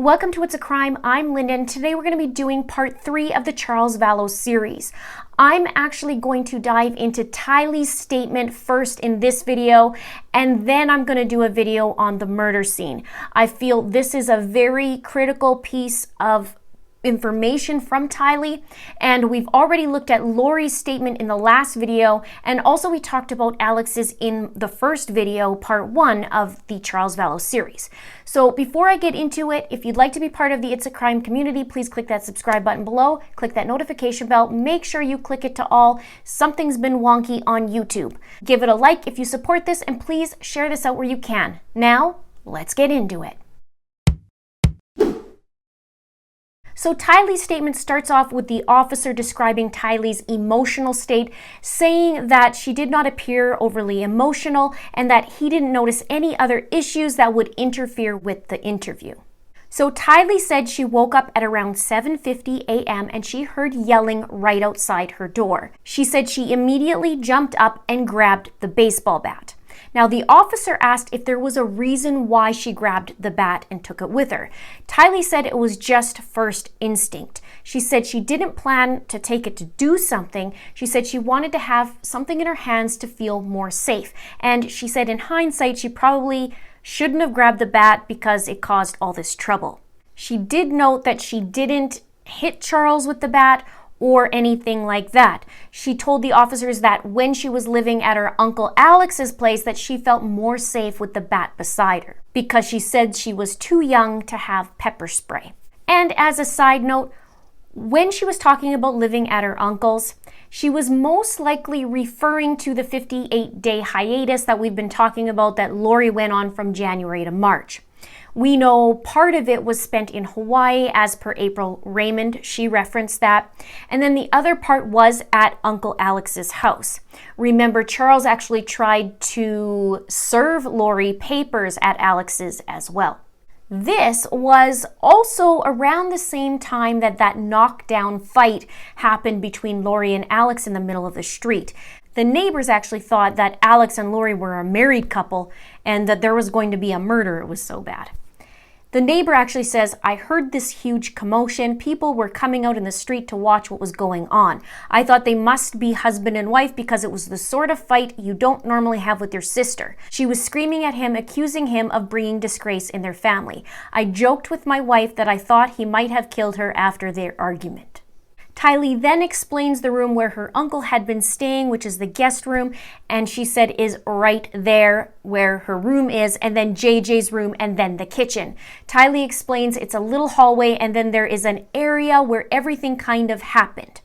Welcome to It's a Crime. I'm Linda, and today we're going to be doing part 3 of the Charles Vallow series. I'm actually going to dive into Tylee's statement first in this video, and then I'm going to do a video on the murder scene. I feel this is a very critical piece of information from Tylee, and we've already looked at Lori's statement in the last video, and also we talked about Alex's in the first video, part 1 of the Charles Vallow series. So before I get into it, if you'd like to be part of the It's a Crime community, please click that subscribe button below, click that notification bell, make sure you click it to all. Something's been wonky on YouTube. Give it a like if you support this, and please share this out where you can. Now, let's get into it. So Tylee's statement starts off with the officer describing Tylee's emotional state, saying that she did not appear overly emotional and that he didn't notice any other issues that would interfere with the interview. So Tylee said she woke up at around 7:50 a.m. and she heard yelling right outside her door. She said she immediately jumped up and grabbed the baseball bat. Now, the officer asked if there was a reason why she grabbed the bat and took it with her. Tylee said it was just first instinct. She said she didn't plan to take it to do something. She said she wanted to have something in her hands to feel more safe. And she said in hindsight, she probably shouldn't have grabbed the bat because it caused all this trouble. She did note that she didn't hit Charles with the bat or anything like that. She told the officers that when she was living at her Uncle Alex's place that she felt more safe with the bat beside her because she said she was too young to have pepper spray. And as a side note, when she was talking about living at her uncle's, she was most likely referring to the 58-day hiatus that we've been talking about that Lori went on from January to March. We know part of it was spent in Hawaii, as per April Raymond. She referenced that. And then the other part was at Uncle Alex's house. Remember, Charles actually tried to serve Lori papers at Alex's as well. This was also around the same time that knockdown fight happened between Lori and Alex in the middle of the street. The neighbors actually thought that Alex and Lori were a married couple and that there was going to be a murder. It was so bad. The neighbor actually says, "I heard this huge commotion. People were coming out in the street to watch what was going on. I thought they must be husband and wife because it was the sort of fight you don't normally have with your sister. She was screaming at him, accusing him of bringing disgrace in their family. I joked with my wife that I thought he might have killed her after their argument." Tylee then explains the room where her uncle had been staying, which is the guest room, and she said is right there where her room is, and then JJ's room, and then the kitchen. Tylee explains it's a little hallway, and then there is an area where everything kind of happened,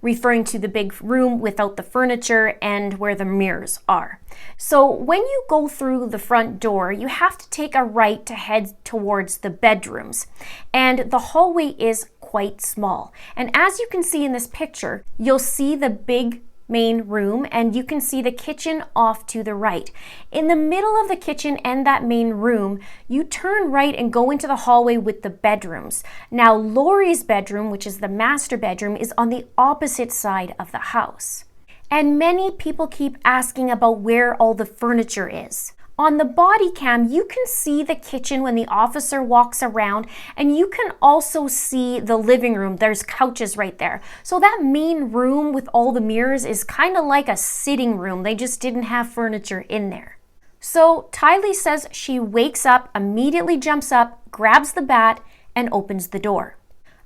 referring to the big room without the furniture and where the mirrors are. So when you go through the front door, you have to take a right to head towards the bedrooms. And the hallway is quite small. And as you can see in this picture, you'll see the big main room and you can see the kitchen off to the right. In the middle of the kitchen and that main room, you turn right and go into the hallway with the bedrooms. Now, Lori's bedroom, which is the master bedroom, is on the opposite side of the house. And many people keep asking about where all the furniture is. On the body cam, you can see the kitchen when the officer walks around, and you can also see the living room. There's couches right there. So that main room with all the mirrors is kind of like a sitting room. They just didn't have furniture in there. So Tylee says she wakes up, immediately jumps up, grabs the bat, and opens the door.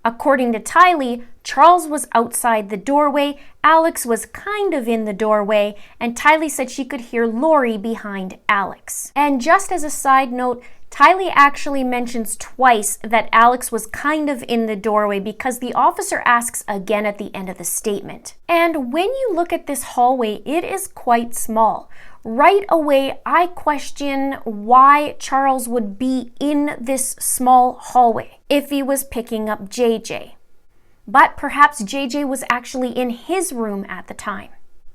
According to Tylee, Charles was outside the doorway, Alex was kind of in the doorway, and Tylee said she could hear Lori behind Alex. And just as a side note, Tylee actually mentions twice that Alex was kind of in the doorway because the officer asks again at the end of the statement. And when you look at this hallway, it is quite small. Right away, I question why Charles would be in this small hallway if he was picking up JJ. But perhaps JJ was actually in his room at the time.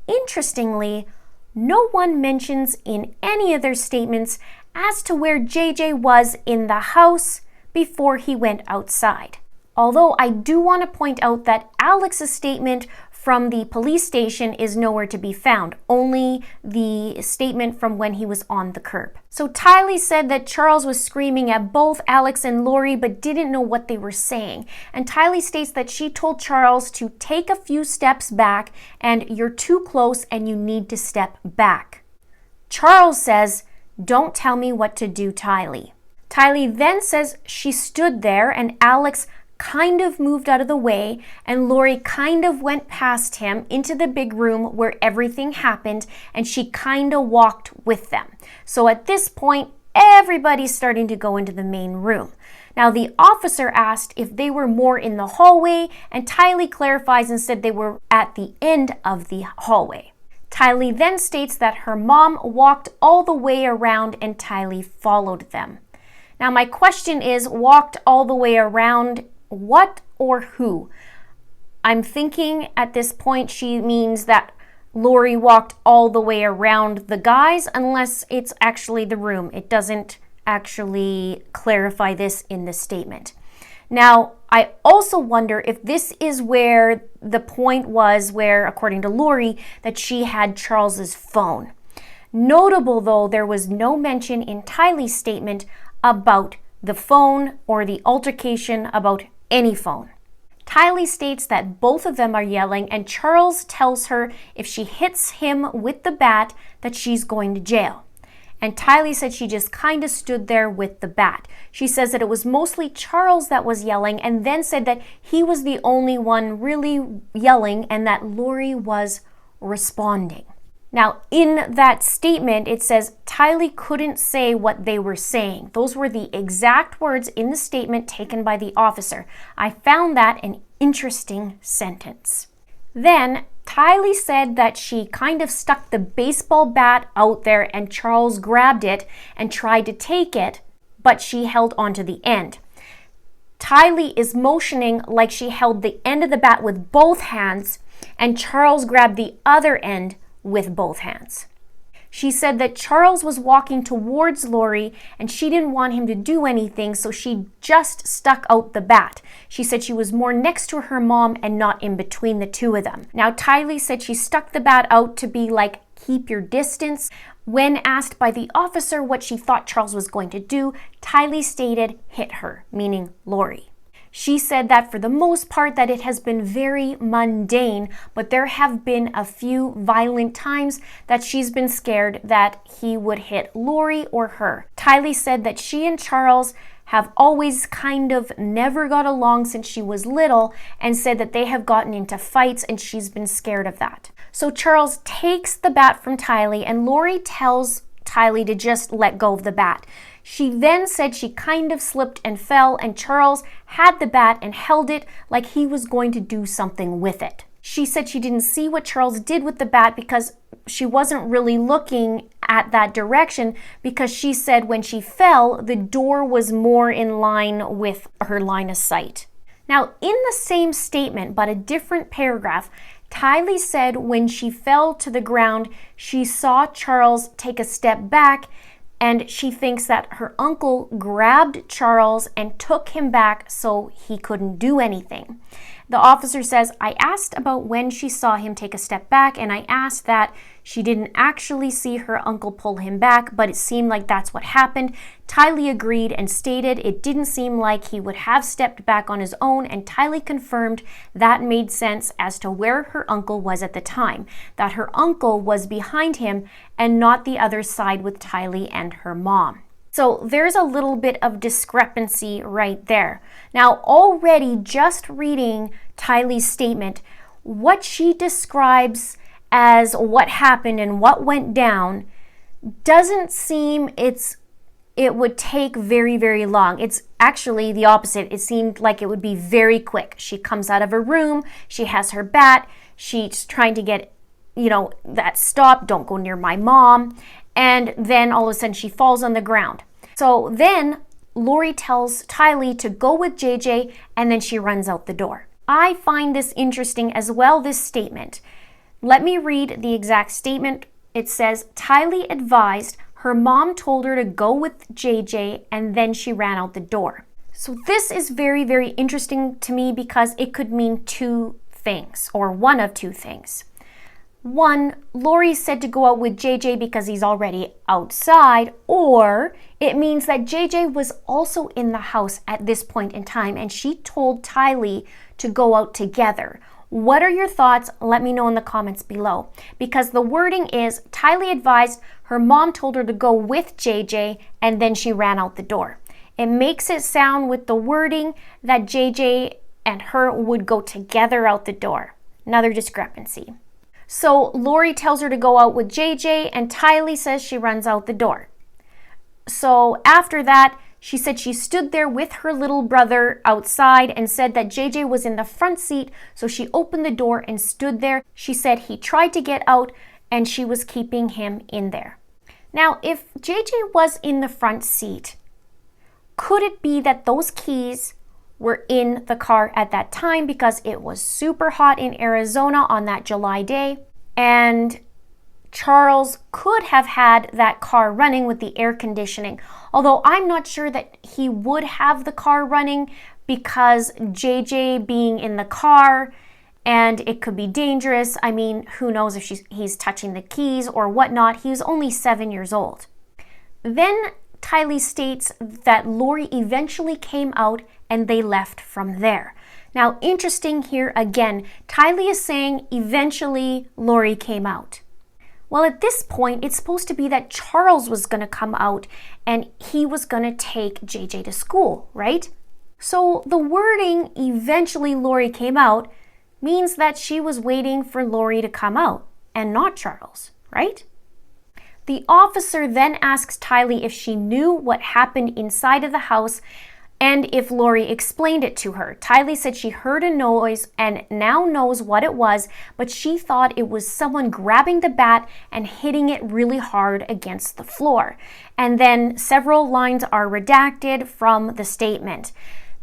Interestingly, no one mentions in any of their statements as to where JJ was in the house before he went outside. Although I do want to point out that Alex's statement from the police station is nowhere to be found, only the statement from when he was on the curb. So Tylee said that Charles was screaming at both Alex and Lori but didn't know what they were saying. And Tylee states that she told Charles to take a few steps back and you're too close and you need to step back. Charles says, "Don't tell me what to do, Tylee." Tylee then says she stood there and Alex kind of moved out of the way and Lori kind of went past him into the big room where everything happened, and she kind of walked with them. So at this point, everybody's starting to go into the main room. Now the officer asked if they were more in the hallway, and Tylee clarifies and said they were at the end of the hallway. Tylee then states that her mom walked all the way around and Tylee followed them. Now my question is, walked all the way around what or who? I'm thinking at this point she means that Lori walked all the way around the guys, unless it's actually the room. It doesn't actually clarify this in the statement. Now, I also wonder if this is where the point was where, according to Lori, that she had Charles's phone. Notable though, there was no mention in Tylee's statement about the phone or the altercation about any phone. Tylee states that both of them are yelling, and Charles tells her if she hits him with the bat that she's going to jail. And Tylee said she just kind of stood there with the bat. She says that it was mostly Charles that was yelling, and then said that he was the only one really yelling and that Lori was responding. Now, in that statement, it says Tylee couldn't say what they were saying. Those were the exact words in the statement taken by the officer. I found that an interesting sentence. Then, Tylee said that she kind of stuck the baseball bat out there and Charles grabbed it and tried to take it, but she held onto the end. Tylee is motioning like she held the end of the bat with both hands, and Charles grabbed the other end with both hands. She said that Charles was walking towards Lori and she didn't want him to do anything, so she just stuck out the bat. She said she was more next to her mom and not in between the two of them. Now, Tylee said she stuck the bat out to be like, keep your distance. When asked by the officer what she thought Charles was going to do, Tylee stated, hit her, meaning Lori. She said that for the most part that it has been very mundane, but there have been a few violent times that she's been scared that he would hit Lori or her. Tylee said that she and Charles have always kind of never got along since she was little, and said that they have gotten into fights and she's been scared of that. So Charles takes the bat from Tylee and Lori tells Tylee to just let go of the bat. She then said she kind of slipped and fell, and Charles had the bat and held it like he was going to do something with it. She said she didn't see what Charles did with the bat because she wasn't really looking at that direction, because she said when she fell, the door was more in line with her line of sight. Now, in the same statement, but a different paragraph, Tylee said when she fell to the ground, she saw Charles take a step back, and she thinks that her uncle grabbed Charles and took him back so he couldn't do anything. The officer says, I asked about when she saw him take a step back, and I asked that. She didn't actually see her uncle pull him back, but it seemed like that's what happened. Tylee agreed and stated it didn't seem like he would have stepped back on his own, and Tylee confirmed that made sense as to where her uncle was at the time, that her uncle was behind him and not the other side with Tylee and her mom. So there's a little bit of discrepancy right there. Now, already just reading Tylee's statement, what she describes as what happened and what went down doesn't seem it would take very, very long. It's actually the opposite. It seemed like it would be very quick. She comes out of her room, she has her bat, she's trying to get, that stop, don't go near my mom, and then all of a sudden she falls on the ground. So then Lori tells Tylee to go with JJ, and then she runs out the door. I find this interesting as well, this statement. Let me read the exact statement. It says, Tylee advised her mom told her to go with JJ, and then she ran out the door. So this is very, very interesting to me because it could mean two things, or one of two things. One, Lori said to go out with JJ because he's already outside, or it means that JJ was also in the house at this point in time and she told Tylee to go out together. What are your thoughts? Let me know in the comments below. Because the wording is, Tylee advised her mom told her to go with JJ and then she ran out the door. It makes it sound with the wording that JJ and her would go together out the door. Another discrepancy. So Lori tells her to go out with JJ and Tylee says she runs out the door. So after that, she said she stood there with her little brother outside and said that JJ was in the front seat, so she opened the door and stood there. She said he tried to get out and she was keeping him in there. Now, if JJ was in the front seat, could it be that those keys were in the car at that time because it was super hot in Arizona on that July day, and Charles could have had that car running with the air conditioning, although I'm not sure that he would have the car running because JJ being in the car and it could be dangerous. I mean, who knows if he's touching the keys or whatnot. He was only 7 years old. Then Tylee states that Lori eventually came out and they left from there. Now, interesting here again, Tylee is saying eventually Lori came out. Well, at this point, it's supposed to be that Charles was going to come out and he was going to take JJ to school, right? So the wording, eventually Lori came out, means that she was waiting for Lori to come out and not Charles, right? The officer then asks Tylee if she knew what happened inside of the house and if Lori explained it to her. Tylee said she heard a noise and now knows what it was, but she thought it was someone grabbing the bat and hitting it really hard against the floor. And then several lines are redacted from the statement.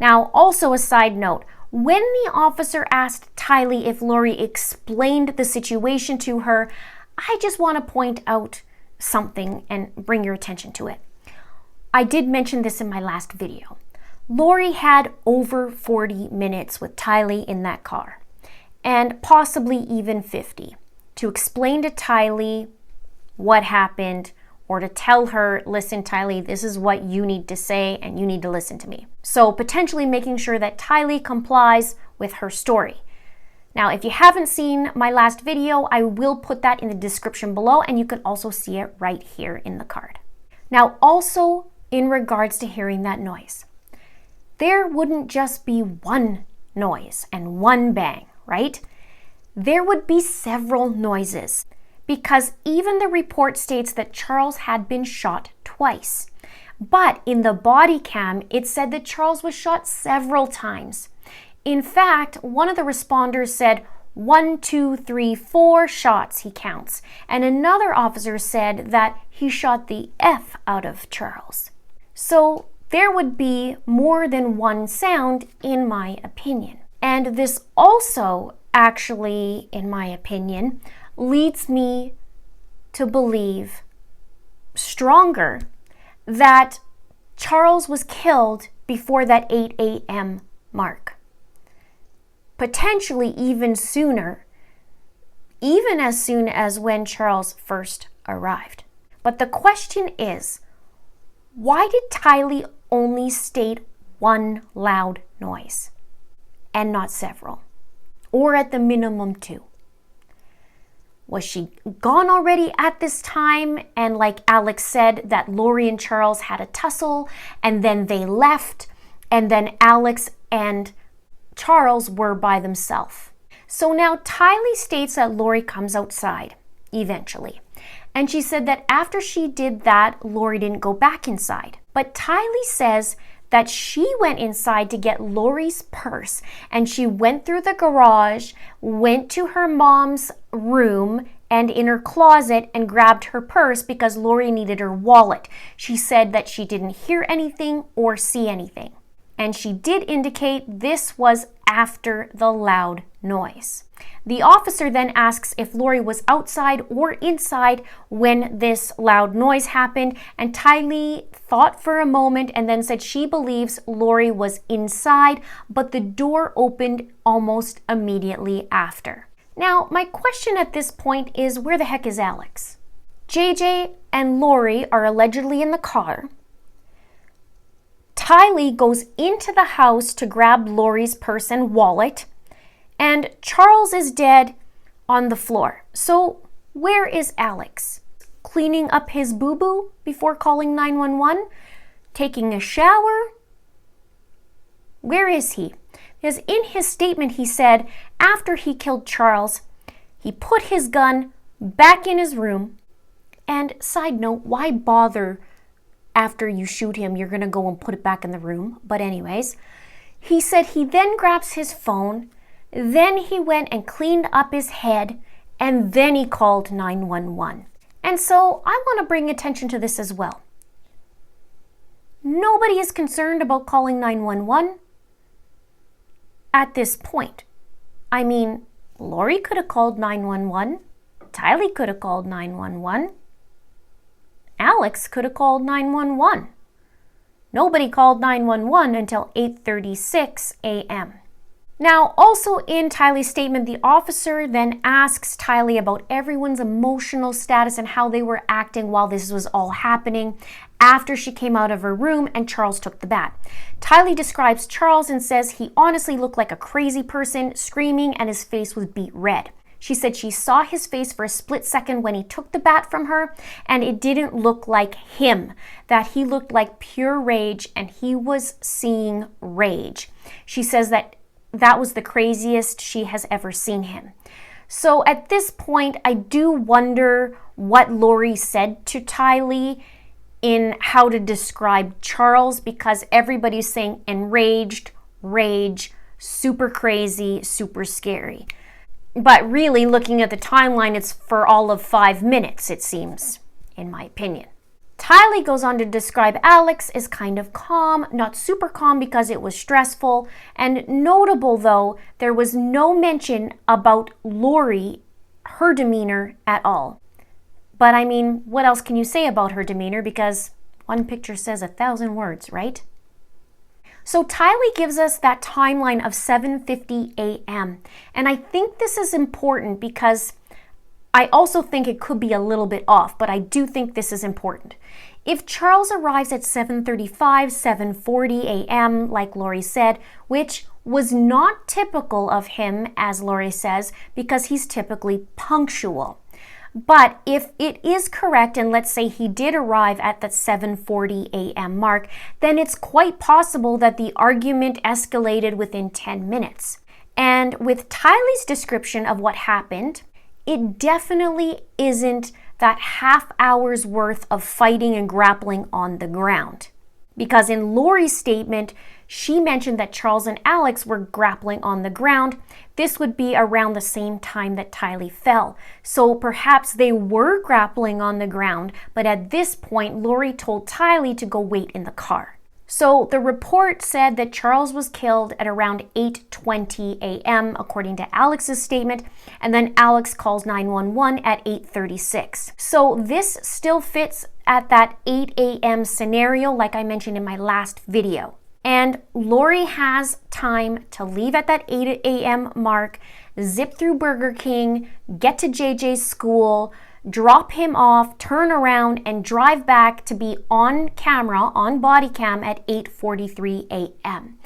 Now, also a side note, when the officer asked Tylee if Lori explained the situation to her, I just want to point out something and bring your attention to it. I did mention this in my last video. Lori had over 40 minutes with Tylee in that car, and possibly even 50, to explain to Tylee what happened, or to tell her, listen, Tylee, this is what you need to say and you need to listen to me. So potentially making sure that Tylee complies with her story. Now, if you haven't seen my last video, I will put that in the description below and you can also see it right here in the card. Now, also in regards to hearing that noise, there wouldn't just be one noise and one bang, right? There would be several noises because even the report states that Charles had been shot twice. But in the body cam, it said that Charles was shot several times. In fact, one of the responders said 1, 2, 3, 4 shots he counts. And another officer said that he shot the F out of Charles. So there would be more than one sound, in my opinion. And this also, actually, in my opinion, leads me to believe stronger that Charles was killed before that 8 a.m. mark. Potentially even sooner, even as soon as when Charles first arrived. But the question is, why did Tylee only state one loud noise and not several, or at the minimum 2? Was she gone already at this time? And like Alex said, that Lori and Charles had a tussle and then they left and then Alex and Charles were by themselves. So now Tylee states that Lori comes outside eventually. And she said that after she did that, Lori didn't go back inside. But Tylee says that she went inside to get Lori's purse and she went through the garage, went to her mom's room and in her closet and grabbed her purse because Lori needed her wallet. She said that she didn't hear anything or see anything. and she did indicate this was after the loud noise. The officer then asks if Lori was outside or inside when this loud noise happened, and Tylee thought for a moment and then said she believes Lori was inside, but the door opened almost immediately after. Now, my question at this point is, where the heck is Alex? JJ and Lori are allegedly in the car. Tylee goes into the house to grab Lori's purse and wallet, and Charles is dead on the floor. So where is Alex? Cleaning up his boo-boo before calling 911? Taking a shower? Where is he? Because in his statement he said after he killed Charles, he put his gun back in his room. And side note, why bother after you shoot him? You're going to go and put it back in the room. But anyways, he said he then grabs his phone, then he went and cleaned up his head, and then he called 911. And so I want to bring attention to this as well. Nobody is concerned about calling 911 at this point. I mean, Lori could have called 911. Tylee could have called 911. Alex could have called 911. Nobody called 911 until 8:36 a.m. Now, also in Tylee's statement, the officer then asks Tylee about everyone's emotional status and how they were acting while this was all happening after she came out of her room and Charles took the bat. Tylee describes Charles and says he honestly looked like a crazy person, screaming, and his face was beet red. She said she saw his face for a split second when he took the bat from her, and it didn't look like him, that he looked like pure rage and he was seeing rage. She says that was the craziest she has ever seen him. So at this point, I do wonder what Lori said to Tylee in how to describe Charles, because everybody's saying enraged, rage, super crazy, super scary. But really, looking at the timeline, it's for all of 5 minutes, it seems, in my opinion. Tylee goes on to describe Alex as kind of calm, not super calm because it was stressful. And notable though, there was no mention about Lori, her demeanor at all. But I mean, what else can you say about her demeanor? Because one picture says 1,000 words, right? So Tylee gives us that timeline of 7:50 a.m. And I think this is important because I also think it could be a little bit off, but I do think this is important. If Charles arrives at 7:35, 7:40 a.m., like Lori said, which was not typical of him, as Lori says, because he's typically punctual. But if it is correct, and let's say he did arrive at that 7:40 a.m. mark, then it's quite possible that the argument escalated within 10 minutes. And with Tylee's description of what happened, it definitely isn't that half hour's worth of fighting and grappling on the ground. Because in Lori's statement, she mentioned that Charles and Alex were grappling on the ground. This would be around the same time that Tylee fell. So perhaps they were grappling on the ground, but at this point, Lori told Tylee to go wait in the car. So the report said that Charles was killed at around 8:20 a.m. according to Alex's statement, and then Alex calls 911 at 8:36. So this still fits at that 8 a.m. scenario like I mentioned in my last video. And Lori has time to leave at that 8 a.m. mark, zip through Burger King, get to JJ's school, drop him off, turn around, and drive back to be on camera, on body cam at 8:43 a.m.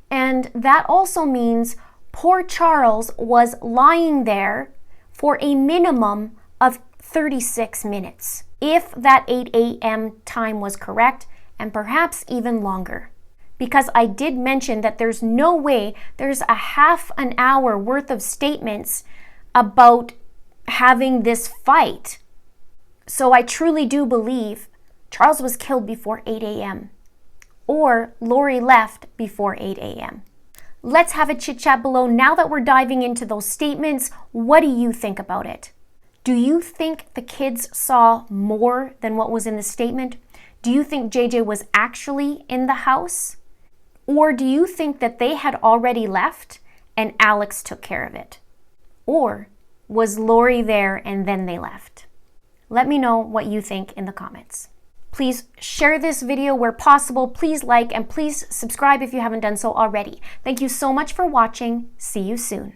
And that also means poor Charles was lying there for a minimum of 36 minutes, if that 8 a.m. time was correct, and perhaps even longer. Because I did mention that there's no way there's a half an hour worth of statements about having this fight. So I truly do believe Charles was killed before 8 a.m. or Lori left before 8 a.m. Let's have a chit chat below. Now that we're diving into those statements, what do you think about it? Do you think the kids saw more than what was in the statement? Do you think JJ was actually in the house? Or do you think that they had already left and Alex took care of it? Or was Lori there and then they left? Let me know what you think in the comments. Please share this video where possible. Please like and please subscribe if you haven't done so already. Thank you so much for watching. See you soon.